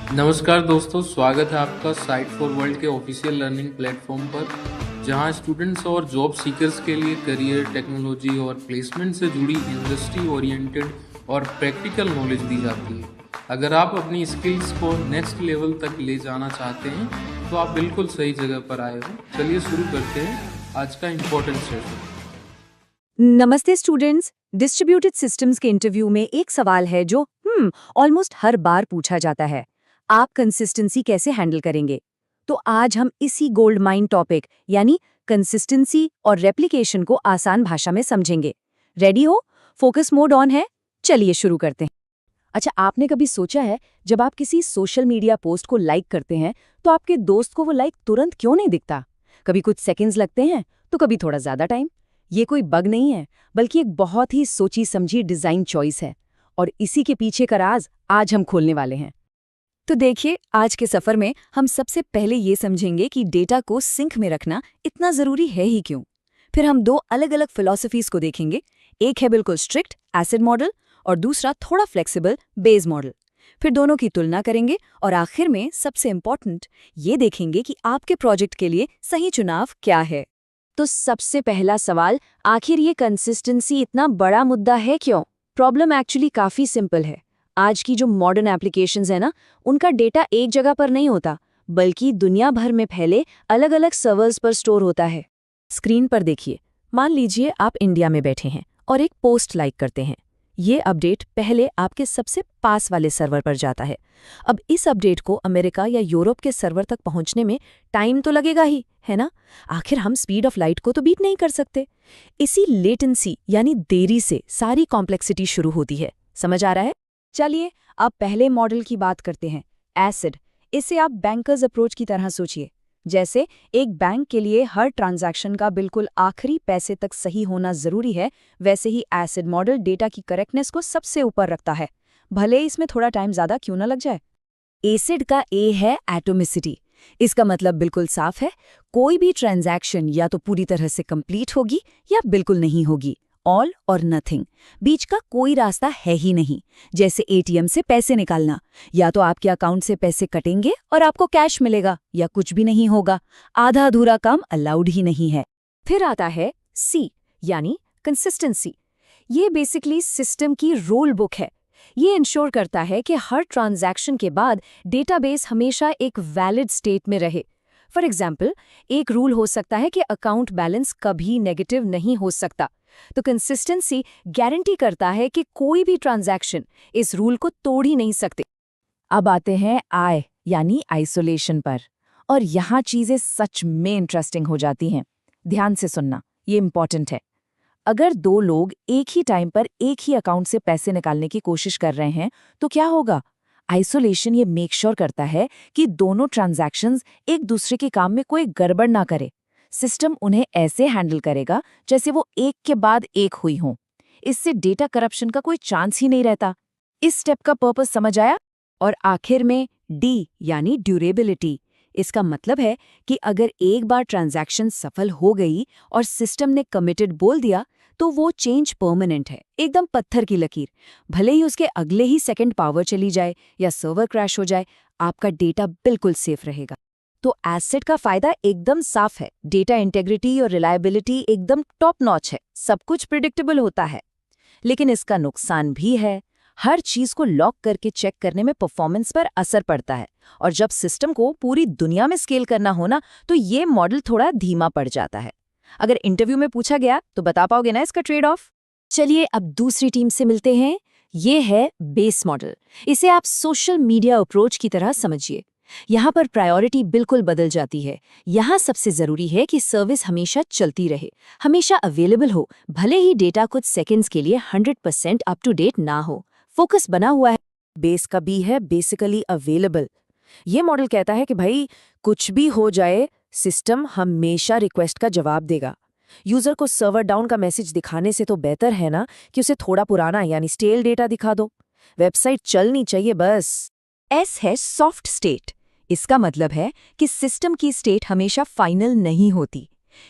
नमस्कार दोस्तों, स्वागत है आपका साइट फॉर वर्ल्ड के ऑफिशियल लर्निंग प्लेटफॉर्म पर, जहां स्टूडेंट्स और जॉब सीकर्स के लिए करियर, टेक्नोलॉजी और प्लेसमेंट से जुड़ी इंडस्ट्री ओरिएंटेड और प्रैक्टिकल नॉलेज दी जाती है। अगर आप अपनी स्किल्स को नेक्स्ट लेवल तक ले जाना चाहते हैं तो आप बिल्कुल सही जगह पर आए हो। चलिए शुरू करते हैं आज का इम्पोर्टेंट सेशन। नमस्ते स्टूडेंट्स। डिस्ट्रीब्यूटेड सिस्टम्स के इंटरव्यू में एक सवाल है जो ऑलमोस्ट हर बार पूछा जाता है। आप कंसिस्टेंसी कैसे हैंडल करेंगे? तो आज हम इसी गोल्ड माइन टॉपिक यानी कंसिस्टेंसी और रेप्लिकेशन को आसान भाषा में समझेंगे। रेडी हो? फोकस मोड ऑन है। चलिए शुरू करते हैं। अच्छा, आपने कभी सोचा है जब आप किसी सोशल मीडिया पोस्ट को लाइक करते हैं तो आपके दोस्त को वो लाइक तुरंत क्यों नहीं दिखता? कभी कुछ सेकंड्स लगते हैं तो कभी थोड़ा ज्यादा टाइम। ये कोई बग नहीं है, बल्कि एक बहुत ही सोची समझी डिजाइन चॉइस है, और इसी के पीछे का राज आज हम खोलने वाले हैं। तो देखिए, आज के सफर में हम सबसे पहले ये समझेंगे कि डेटा को सिंक में रखना इतना जरूरी है ही क्यों। फिर हम दो अलग अलग फिलॉसफीज को देखेंगे। एक है बिल्कुल स्ट्रिक्ट एसिड मॉडल और दूसरा थोड़ा फ्लेक्सिबल बेस मॉडल। फिर दोनों की तुलना करेंगे और आखिर में सबसे इम्पोर्टेंट ये देखेंगे कि आपके प्रोजेक्ट के लिए सही चुनाव क्या है। तो सबसे पहला सवाल, आखिर ये कंसिस्टेंसी इतना बड़ा मुद्दा है क्यों? प्रॉब्लम एक्चुअली काफी सिंपल है। आज की जो मॉडर्न एप्लीकेशंस है ना, उनका डेटा एक जगह पर नहीं होता, बल्कि दुनिया भर में फैले अलग अलग सर्वर्स पर स्टोर होता है। स्क्रीन पर देखिए, मान लीजिए आप इंडिया में बैठे हैं और एक पोस्ट लाइक करते हैं। ये अपडेट पहले आपके सबसे पास वाले सर्वर पर जाता है। अब इस अपडेट को अमेरिका या यूरोप के सर्वर तक पहुंचने में टाइम तो लगेगा ही, है ना? आखिर हम स्पीड ऑफ लाइट को तो बीट नहीं कर सकते। इसी लेटेंसी यानी देरी से सारी कॉम्प्लेक्सिटी शुरू होती है। समझ आ रहा है? चलिए अब पहले मॉडल की बात करते हैं, एसिड। इसे आप बैंकर्स अप्रोच की तरह सोचिए। जैसे एक बैंक के लिए हर ट्रांजैक्शन का बिल्कुल आखिरी पैसे तक सही होना जरूरी है, वैसे ही एसिड मॉडल डेटा की करेक्टनेस को सबसे ऊपर रखता है, भले इसमें थोड़ा टाइम ज्यादा क्यों ना लग जाए। एसिड का ए है एटोमिसिटी। इसका मतलब बिल्कुल साफ है, कोई भी ट्रांजैक्शन या तो पूरी तरह से कंप्लीट होगी या बिल्कुल नहीं होगी। ऑल और नथिंग, बीच का कोई रास्ता है ही नहीं। जैसे एटीएम से पैसे निकालना, या तो आपके अकाउंट से पैसे कटेंगे और आपको कैश मिलेगा, या कुछ भी नहीं होगा। आधा अधूरा काम अलाउड ही नहीं है। फिर आता है सी यानी कंसिस्टेंसी। ये बेसिकली सिस्टम की रूल बुक है। ये इंश्योर करता है कि हर ट्रांजैक्शन के बाद डेटाबेस हमेशा एक वैलिड स्टेट में रहे। फॉर एग्जाम्पल, एक रूल हो सकता है कि अकाउंट बैलेंस कभी नेगेटिव नहीं हो सकता। तो कंसिस्टेंसी गारंटी करता है कि कोई भी ट्रांजैक्शन इस रूल को तोड़ ही नहीं सकते। अब आते हैं आई यानी आइसोलेशन पर, और यहाँ चीजें सच में इंटरेस्टिंग हो जाती हैं। ध्यान से सुनना, ये इंपॉर्टेंट है। अगर दो लोग एक ही टाइम पर एक ही अकाउंट से पैसे निकालने की कोशिश कर रहे हैं तो क्या होगा? आइसोलेशन ये मेक श्योर करता है कि दोनों ट्रांजैक्शंस एक दूसरे के काम में कोई गड़बड़ ना करे। सिस्टम उन्हें ऐसे हैंडल करेगा जैसे वो एक के बाद एक हुई हों। इससे डेटा करप्शन का कोई चांस ही नहीं रहता। इस स्टेप का पर्पस समझ आया? और आखिर में डी यानी ड्यूरेबिलिटी। इसका मतलब है कि अगर एक बार ट्रांजैक्शन सफल हो गई और सिस्टम ने कमिटेड बोल दिया तो वो चेंज परमानेंट है, एकदम पत्थर की लकीर। भले ही उसके अगले ही सेकंड पावर चली जाए या सर्वर क्रैश हो जाए, आपका डेटा बिल्कुल सेफ रहेगा। तो एसिड का फायदा एकदम साफ है, डेटा इंटेग्रिटी और रिलायबिलिटी एकदम टॉप नॉच है, सब कुछ प्रिडिक्टेबल होता है। लेकिन इसका नुकसान भी है। हर चीज को लॉक करके चेक करने में परफॉर्मेंस पर असर पड़ता है, और जब सिस्टम को पूरी दुनिया में स्केल करना हो ना, तो ये मॉडल थोड़ा धीमा पड़ जाता है। अगर इंटरव्यू में पूछा गया तो बता पाओगे ना इसका ट्रेड ऑफ? चलिए अब दूसरी टीम से मिलते हैं। ये है बेस मॉडल। इसे आप सोशल मीडिया अप्रोच की तरह समझिए। यहाँ पर प्रायोरिटी बिल्कुल बदल जाती है। यहाँ सबसे जरूरी है कि सर्विस हमेशा चलती रहे, हमेशा अवेलेबल हो, भले ही डेटा कुछ सेकंड्स के लिए 100% अप टू डेट ना हो। फोकस बना हुआ है। बेस का बी है बेसिकली अवेलेबल। ये मॉडल कहता है कि भाई कुछ भी हो जाए, सिस्टम हमेशा रिक्वेस्ट का जवाब देगा। यूजर को सर्वर डाउन का मैसेज दिखाने से तो बेहतर है ना कि उसे थोड़ा पुराना यानी स्टेल डेटा दिखा दो। वेबसाइट चलनी चाहिए बस। एस है सॉफ्ट स्टेट। इसका मतलब है कि सिस्टम की स्टेट हमेशा फाइनल नहीं होती।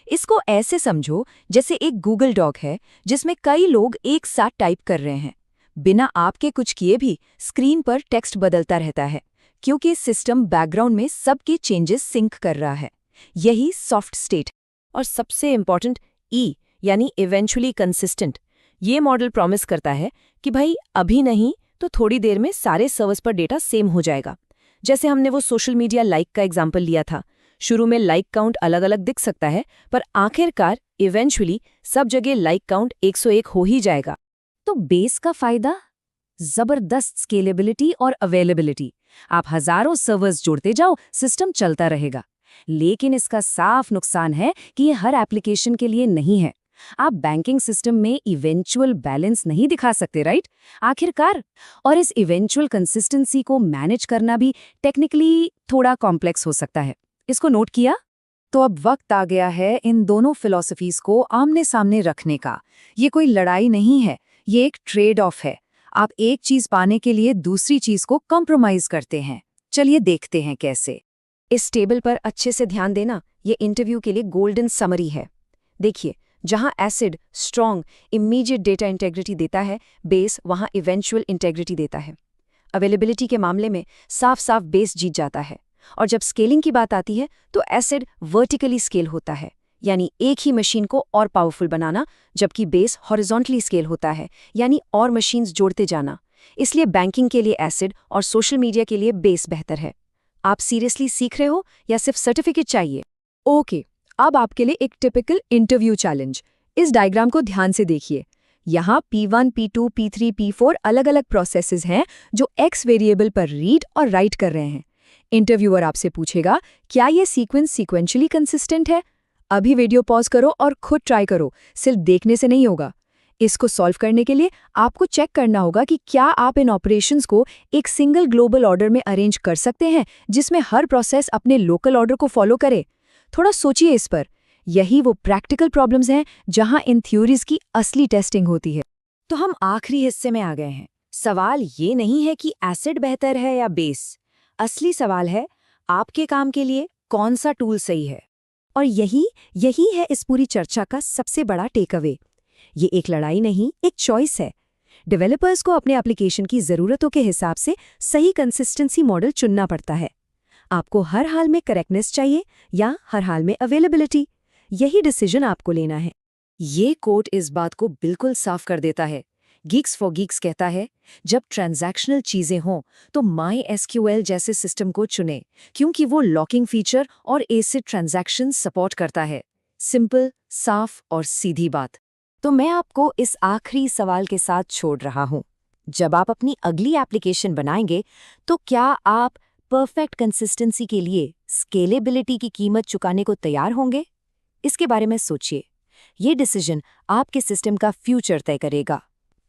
इसको ऐसे समझो जैसे एक गूगल डॉक है जिसमें कई लोग एक साथ टाइप कर रहे हैं। बिना आपके कुछ किए भी स्क्रीन पर टेक्स्ट बदलता रहता है, क्योंकि सिस्टम बैकग्राउंड में सबके चेंजेस सिंक कर रहा है। यही सॉफ्ट स्टेट। और सबसे इम्पॉर्टेंट ई यानी इवेंचुअली कंसिस्टेंट। ये मॉडल प्रॉमिस करता है कि भाई अभी नहीं तो थोड़ी देर में सारे सर्वर्स पर डेटा सेम हो जाएगा। जैसे हमने वो सोशल मीडिया लाइक का एग्जाम्पल लिया था। शुरू में लाइक काउंट अलग अलग दिख सकता है, पर आखिरकार इवेंचुअली सब जगह लाइक काउंट 101 हो ही जाएगा। तो बेस का फायदा? जबरदस्त स्केलेबिलिटी और अवेलेबिलिटी। आप हजारों सर्वर्स जोड़ते जाओ, सिस्टम चलता रहेगा। लेकिन इसका साफ नुकसान है कि ये हर एप्लीकेशन के लिए नहीं है। आप बैंकिंग सिस्टम में इवेंचुअल बैलेंस नहीं दिखा सकते, राइट? आखिरकार। और इस इवेंचुअल कंसिस्टेंसी को मैनेज करना भी टेक्निकली थोड़ा कॉम्प्लेक्स हो सकता है। इसको नोट किया? तो अब वक्त आ गया है इन दोनों फिलॉसफीज को आमने सामने रखने का। ये कोई लड़ाई नहीं है, ये एक ट्रेड ऑफ है। आप एक चीज पाने के लिए दूसरी चीज को कॉम्प्रोमाइज करते हैं। चलिए देखते हैं कैसे। इस टेबल पर अच्छे से ध्यान देना, ये इंटरव्यू के लिए गोल्डन समरी है। देखिए, जहां acid strong immediate data integrity देता है, बेस वहां इवेंचुअल इंटेग्रिटी देता है। अवेलेबिलिटी के मामले में साफ साफ बेस जीत जाता है। और जब स्केलिंग की बात आती है तो एसिड वर्टिकली स्केल होता है, यानी एक ही मशीन को और पावरफुल बनाना, जबकि बेस हॉरिजॉन्टली स्केल होता है, यानी और मशीन्स जोड़ते जाना। इसलिए बैंकिंग के लिए एसिड और सोशल मीडिया के लिए बेस बेहतर है। आप सीरियसली सीख रहे हो या सिर्फ सर्टिफिकेट चाहिए? ओके, अब आपके लिए एक टिपिकल इंटरव्यू चैलेंज। इस डायग्राम को ध्यान से देखिए। यहाँ P1, P2, P3, P4 अलग-अलग प्रोसेसेस हैं जो X वेरिएबल पर रीड और राइट कर रहे हैं। इंटरव्यूअर आपसे पूछेगा, क्या ये सीक्वेंस सीक्वेंशियली कंसिस्टेंट है? अभी वीडियो पॉज करो और खुद ट्राई करो, सिर्फ देखने से नहीं होगा। इसको सॉल्व करने के लिए आपको चेक करना होगा कि क्या आप इन ऑपरेशंस को एक सिंगल ग्लोबल ऑर्डर में अरेंज कर सकते हैं, जिसमें हर प्रोसेस अपने लोकल ऑर्डर को फॉलो करे। थोड़ा सोचिए इस पर। यही वो प्रैक्टिकल प्रॉब्लम्स हैं जहां इन थ्योरीज की असली टेस्टिंग होती है। तो हम आखिरी हिस्से में आ गए हैं। सवाल ये नहीं है कि एसिड बेहतर है या बेस। असली सवाल है, आपके काम के लिए कौन सा टूल सही है। और यही है इस पूरी चर्चा का सबसे बड़ा टेक अवे। ये एक लड़ाई नहीं, एक चॉइस है। डेवलपर्स को अपने एप्लीकेशन की ज़रूरतों के हिसाब से सही कंसिस्टेंसी मॉडल चुनना पड़ता है। आपको हर हाल में करेक्टनेस चाहिए या हर हाल में अवेलेबिलिटी, यही डिसीजन आपको लेना है। ये कोट इस बात को बिल्कुल साफ कर देता है। गीक्स फॉर गीक्स कहता है, जब ट्रांजैक्शनल चीजें हों तो MySQL जैसे सिस्टम को चुनें, क्योंकि वो लॉकिंग फीचर और एसिड ट्रांजैक्शन सपोर्ट करता है। सिंपल, साफ और सीधी बात। तो मैं आपको इस आखिरी सवाल के साथ छोड़ रहा हूं। जब आप अपनी अगली एप्लीकेशन बनाएंगे तो क्या आप परफेक्ट कंसिस्टेंसी के लिए स्केलेबिलिटी की कीमत चुकाने को तैयार होंगे? इसके बारे में सोचिए। ये डिसीजन आपके सिस्टम का फ्यूचर तय करेगा।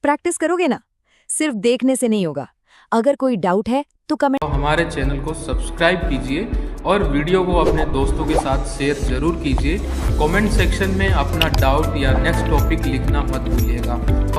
प्रैक्टिस करोगे ना? सिर्फ देखने से नहीं होगा। अगर कोई डाउट है तो कमेंट। हमारे चैनल को सब्सक्राइब कीजिए और वीडियो को अपने दोस्तों के साथ शेयर जरूर कीजिए। कमेंट सेक्शन में अपना डाउट या नेक्स्ट टॉपिक लिखना मत भूलिएगा।